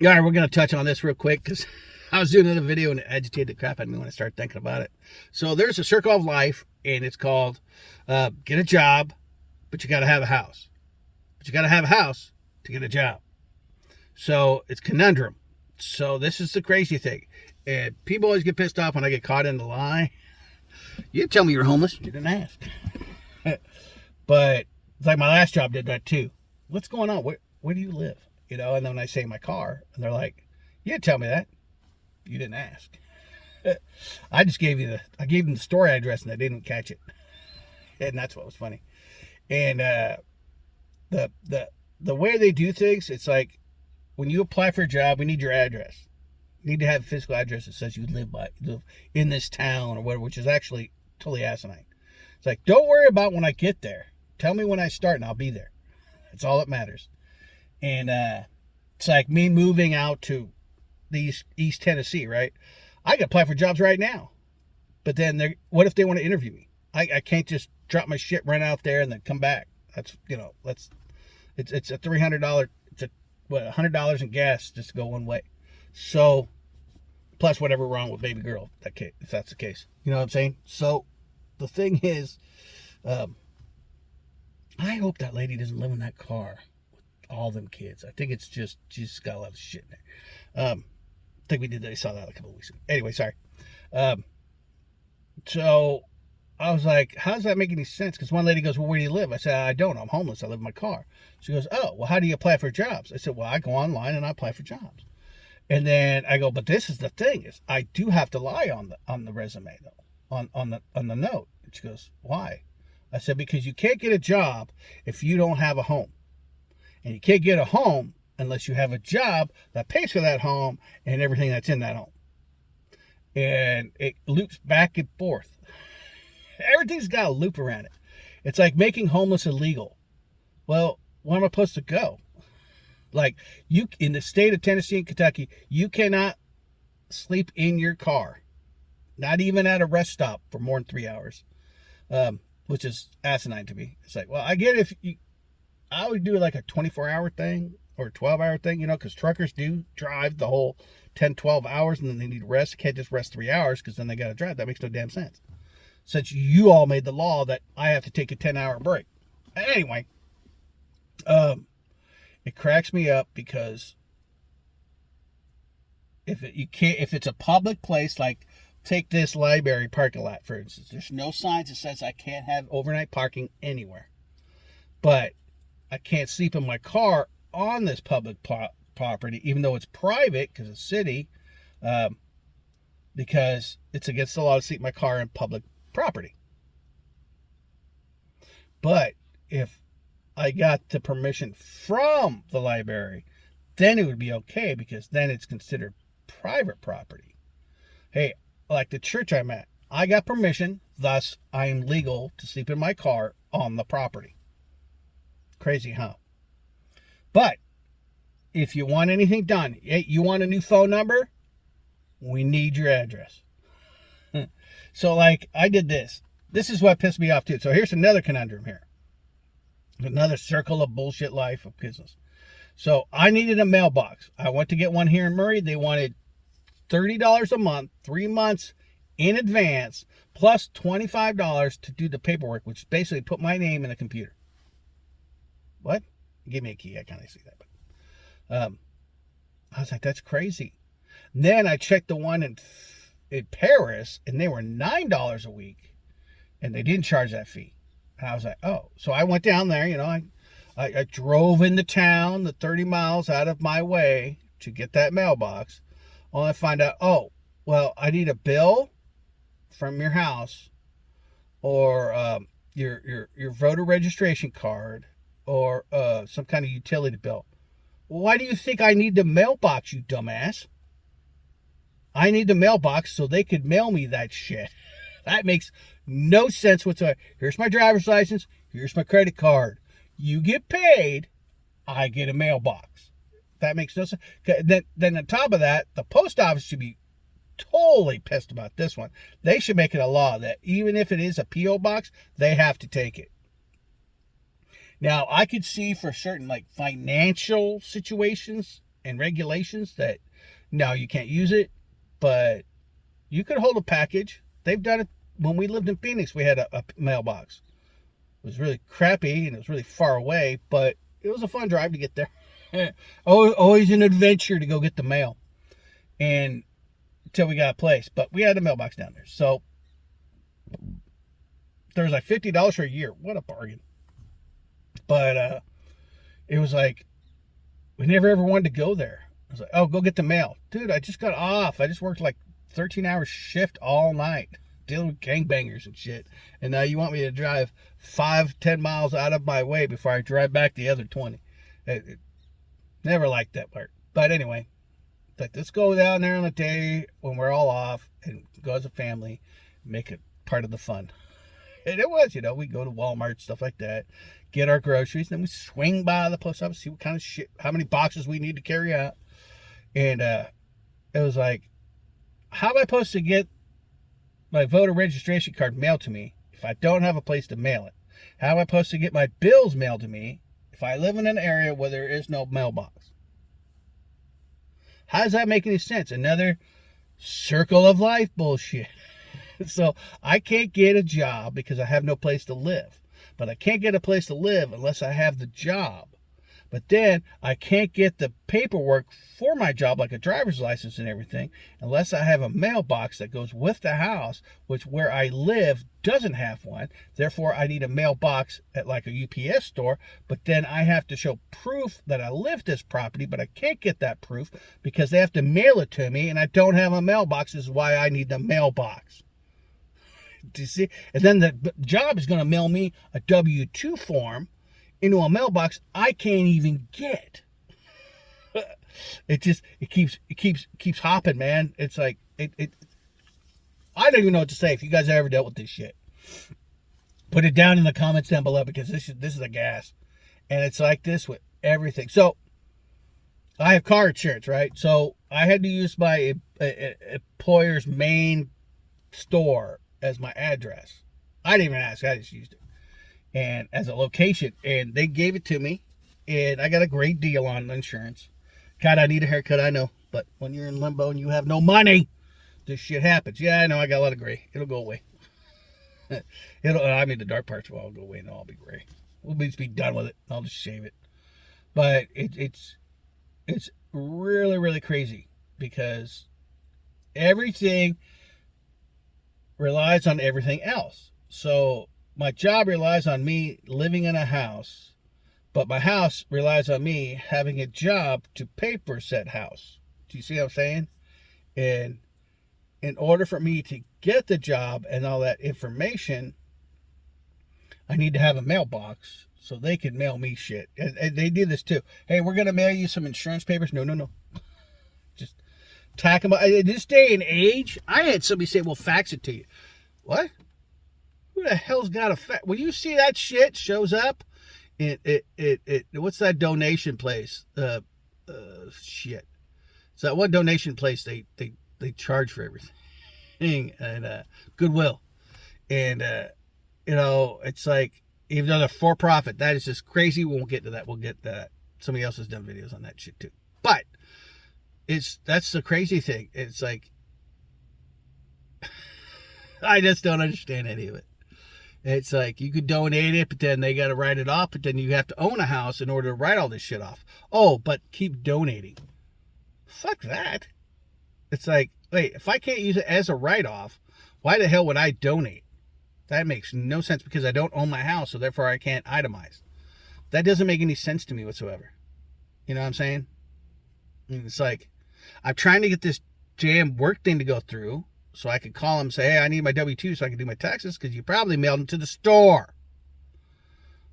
All right, we're going to touch on this real quick because I was doing another video and it agitated the crap out of me when I started thinking about it. So there's a circle of life, and it's called get a job, but you got to have a house. But you got to have a house to get a job. So it's conundrum. So this is the crazy thing. And people always get pissed off when I get caught in the lie. You didn't tell me you were homeless. You didn't ask. But it's like my last job did that too. What's going on? Where do you live? You know, and then when I say my car, and they're like, you didn't tell me that. You didn't ask. I just gave I gave them the store address and they didn't catch it. And that's what was funny. And the way they do things, it's like when you apply for a job, we need your address. You need to have a physical address that says you live in this town or whatever, which is actually totally asinine. It's like, don't worry about when I get there. Tell me when I start and I'll be there. That's all that matters. And it's like me moving out to the East Tennessee, right? I can apply for jobs right now. But then what if they want to interview me? I can't just drop my shit, run out there, and then come back. That's, it's a $300, it's $100 in gas just to go one way. So, plus whatever wrong with baby girl, if that's the case. You know what I'm saying? So, the thing is, I hope that lady doesn't live in that car with all them kids. I think it's just, she's got a lot of shit in there. I think I saw that a couple of weeks ago. Anyway, sorry. So, I was like, how does that make any sense? Because one lady goes, well, where do you live? I said, I don't. I'm homeless. I live in my car. She goes, oh, well, how do you apply for jobs? I said, well, I go online and I apply for jobs. And then I go, but this is the thing, is I do have to lie on the resume though, on the note. And she goes, why? I said, because you can't get a job if you don't have a home. And you can't get a home unless you have a job that pays for that home and everything that's in that home. And it loops back and forth. Everything's got a loop around it. It's like making homeless illegal. Well, where am I supposed to go? Like, you in the state of Tennessee and Kentucky, you cannot sleep in your car, not even at a rest stop, for more than 3 hours, which is asinine to me. It's like, well, I get I would do like a 24-hour thing or a 12-hour thing, because truckers do drive the whole 10, 12 hours and then they need rest. Can't just rest 3 hours because then they got to drive. That makes no damn sense. Since you all made the law that I have to take a 10-hour break. Anyway, it cracks me up because if it's a public place, like take this library parking lot, for instance, there's no signs that says I can't have overnight parking anywhere. But I can't sleep in my car on this public property, even though it's private because it's city, because it's against the law to sleep in my car in public property. But if I got the permission from the library, then it would be okay, because then it's considered private property. Hey, like the church I'm at, I got permission, thus I am legal to sleep in my car on the property. Crazy, huh? But if you want anything done, hey, you want a new phone number? We need your address. So, like, I did this. This is what pissed me off, too. So, here's another conundrum here. Another circle of bullshit life of business. So, I needed a mailbox. I went to get one here in Murray. They wanted $30 a month, 3 months in advance, plus $25 to do the paperwork, which basically put my name in a computer. What? Give me a key. I kind of see that. But I was like, that's crazy. And then I checked the one in Paris, and they were $9 a week, and they didn't charge that fee. And I was like, oh. So I went down there, I drove into town the 30 miles out of my way to get that mailbox, only to find out, oh, well, I need a bill from your house, or your voter registration card, or some kind of utility bill. Why do you think I need the mailbox, you dumbass? I need the mailbox so they could mail me that shit. That makes no sense whatsoever. Here's my driver's license. Here's my credit card. You get paid. I get a mailbox. That makes no sense. Then on top of that, the post office should be totally pissed about this one. They should make it a law that even if it is a P.O. box, they have to take it. Now, I could see for certain, like, financial situations, and regulations that no, you can't use it, but you could hold a package. They've done it. When we lived in Phoenix, we had a mailbox. It was really crappy and it was really far away, but it was a fun drive to get there. Always an adventure to go get the mail. And until we got a place, but we had a mailbox down there. So there was like $50 for a year. What a bargain. But it was like, we never ever wanted to go there. I was like, oh, go get the mail. Dude, I just got off. I just worked like 13-hour shift all night dealing with gangbangers and shit. And now you want me to drive 5-10 miles out of my way before I drive back the other 20. Never liked that part. But anyway, like, let's go down there on a day when we're all off and go as a family, make it part of the fun. And it was, we go to Walmart, stuff like that, get our groceries, then we swing by the post office, see what kind of shit, how many boxes we need to carry out. And it was like, how am I supposed to get my voter registration card mailed to me if I don't have a place to mail it? How am I supposed to get my bills mailed to me if I live in an area where there is no mailbox? How does that make any sense? Another circle of life bullshit. So I can't get a job because I have no place to live. But I can't get a place to live unless I have the job. But then I can't get the paperwork for my job, like a driver's license and everything, unless I have a mailbox that goes with the house, which where I live doesn't have one. Therefore, I need a mailbox at like a UPS store. But then I have to show proof that I live this property, but I can't get that proof because they have to mail it to me, and I don't have a mailbox. This is why I need the mailbox. Do you see? And then the job is going to mail me a W-2 form into a mailbox I can't even get. It keeps hopping, man. It's like I don't even know what to say. If you guys ever dealt with this shit, put it down in the comments down below, because this is a gas. And it's like this with everything. So I have car insurance, right? So I had to use my employer's main store as my address. I didn't even ask, I just used it. And as a location, and they gave it to me, and I got a great deal on insurance. God, I need a haircut, I know, but when you're in limbo and you have no money, this shit happens. Yeah, I know, I got a lot of gray. It'll go away. The dark parts will all go away and it'll all be gray. We'll just be done with it. I'll just shave it. But it's really, really crazy, because everything relies on everything else. So my job relies on me living in a house, but my house relies on me having a job to pay for said house. Do you see what I'm saying? And in order for me to get the job and all that information, I need to have a mailbox so they can mail me shit. And they do this too. Hey, we're going to mail you some insurance papers. No. Just tack them up. In this day and age, I had somebody say, well, fax it to you. What? Who the hell's got a fax? When you see that shit shows up, what's that donation place? Shit. It's that one donation place they charge for everything, and Goodwill. And it's like, even though they're for profit, that is just crazy. We won't get to that. We'll get to that. Somebody else has done videos on that shit too. But that's the crazy thing. It's like, I just don't understand any of it. It's like, you could donate it, but then they got to write it off, but then you have to own a house in order to write all this shit off. Oh, but keep donating. Fuck that. It's like, wait, if I can't use it as a write-off, why the hell would I donate? That makes no sense, because I don't own my house, so therefore I can't itemize. That doesn't make any sense to me whatsoever. You know what I'm saying? And it's like, I'm trying to get this damn work thing to go through, so I could call them and say, hey, I need my W-2 so I can do my taxes, because you probably mailed them to the store.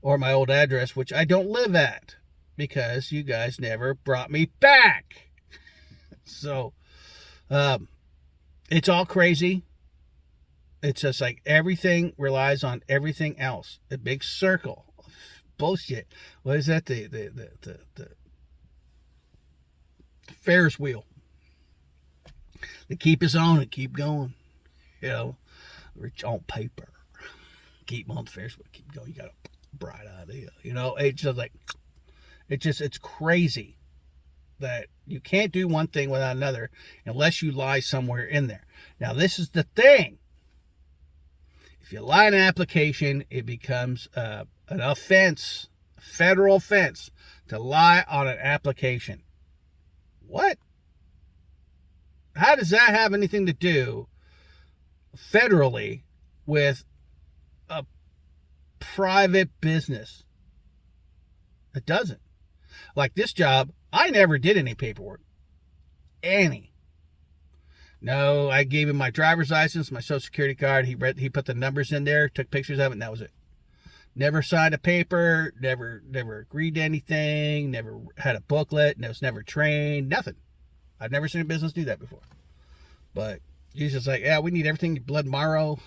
Or my old address, which I don't live at, because you guys never brought me back. So, it's all crazy. It's just like everything relies on everything else. A big circle of bullshit. What is that? The Ferris wheel. They keep us on and keep going. Rich on paper. Keep on the Ferris wheel. Keep going. You got a bright idea. It's just like, it's crazy that you can't do one thing without another unless you lie somewhere in there. Now, this is the thing. If you lie in an application, it becomes an offense, a federal offense, to lie on an application. What? How does that have anything to do federally with a private business? It doesn't. Like this job, I never did any paperwork. Any. No, I gave him my driver's license, my social security card. He put the numbers in there, took pictures of it, and that was it. Never signed a paper, never agreed to anything, never had a booklet, was never trained, nothing. I've never seen a business do that before. But he's just like, yeah, we need everything, blood marrow,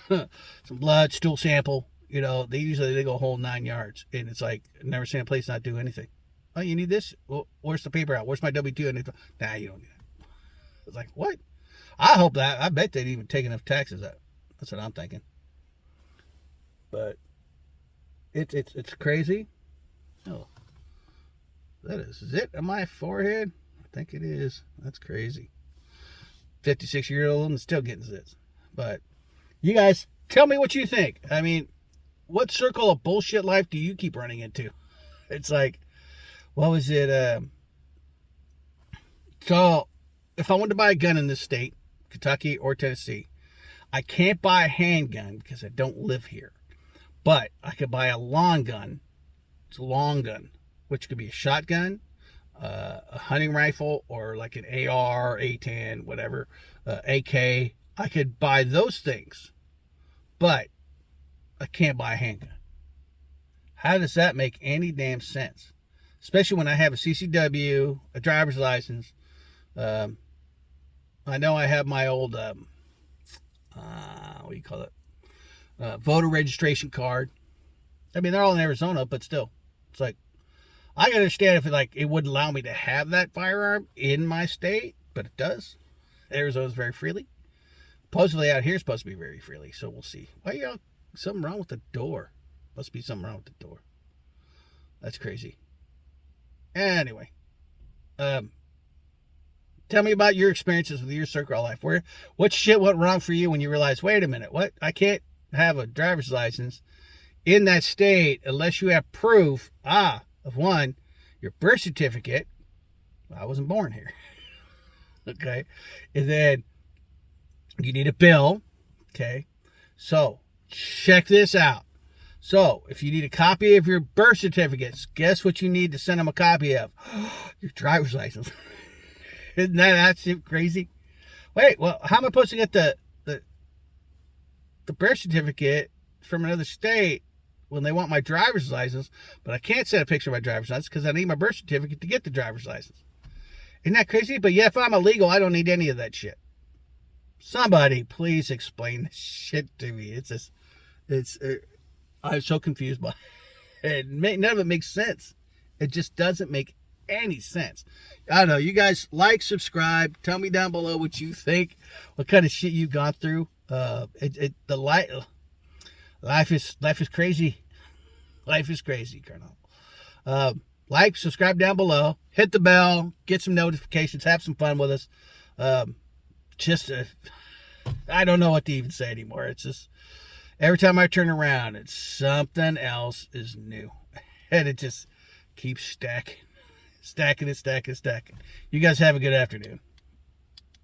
some blood, stool sample. You know, they go a whole 9 yards. And it's like, I've never seen a place not do anything. Oh, you need this? Well, where's the paper out? Where's my W-2? And nah, you don't need it. It's like, what? I bet they'd even take enough taxes out. That's what I'm thinking. But it's crazy. Oh, that is zit on my forehead? I think it is. That's crazy. 56-year-old and still getting zits. But you guys, tell me what you think. I mean, what circle of bullshit life do you keep running into? It's like, what was it? So, if I wanted to buy a gun in this state, Kentucky or Tennessee, I can't buy a handgun because I don't live here. But I could buy a long gun. It's a long gun, which could be a shotgun, a hunting rifle, or like an AR, A10, whatever, AK. I could buy those things, but I can't buy a handgun. How does that make any damn sense? Especially when I have a CCW, a driver's license. I know I have my old, what do you call it? Voter registration card. I mean, they're all in Arizona, but still, it's like, I can understand if it wouldn't allow me to have that firearm in my state, but it does. Arizona's very freely. Supposedly out here is supposed to be very freely, so we'll see. Why y'all? Something wrong with the door. Must be something wrong with the door. That's crazy. Anyway, tell me about your experiences with your circle of life. What shit went wrong for you when you realized, wait a minute, what? I can't have a driver's license in that state unless you have proof, of one, your birth certificate. I wasn't born here. Okay. And then you need a bill. Okay. So check this out. So if you need a copy of your birth certificates, guess what you need to send them a copy of? Your driver's license. Isn't that crazy? Wait, well, how am I supposed to get the birth certificate from another state when they want my driver's license, but I can't send a picture of my driver's license because I need my birth certificate to get the driver's license? Isn't that crazy? But yeah, if I'm illegal, I don't need any of that shit. Somebody please explain this shit to me. I'm so confused by it. None of it makes sense. It just doesn't make any sense. I don't know. You guys like, subscribe. Tell me down below what you think. What kind of shit you've gone through. Life is crazy. Life is crazy, Colonel. Like, subscribe down below. Hit the bell. Get some notifications. Have some fun with us. I don't know what to even say anymore. It's just every time I turn around, it's something else is new. And it just keeps stacking. You guys have a good afternoon.